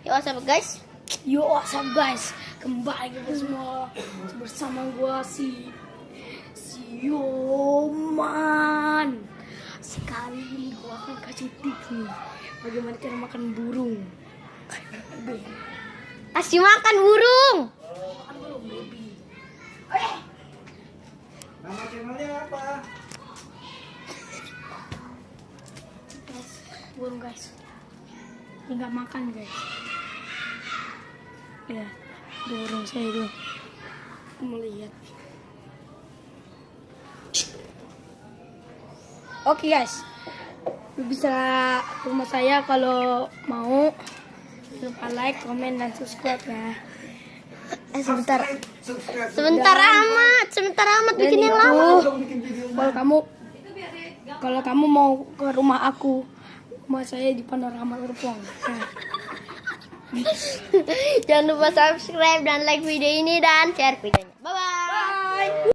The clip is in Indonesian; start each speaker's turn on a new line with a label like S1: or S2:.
S1: Yo, what's up guys?
S2: Yo, what's up guys? Kembali kita semua bersama gua si Yoman. Sekali ini gua akan kasih tips nih bagaimana cara makan burung.
S1: Kasih makan burung.
S2: Makan burung, baby.
S3: Nama channelnya apa?
S2: Guys, burung guys. Ini nggak makan guys. Ya, burung saya itu melihat. Oke guys, lu bisa ke rumah saya kalau mau. Lupa like, comment, dan subscribe ya.
S1: Sebentar.
S3: Subscribe.
S1: Sebentar amat
S2: Dan
S1: bikin yang
S2: itu,
S1: lama.
S3: Dong bikin video.
S2: kalau kamu mau ke rumah aku, rumah saya di Panorama Urpong. Nah,
S1: Jangan lupa subscribe dan like video ini dan share videonya. Bye bye.
S2: bye.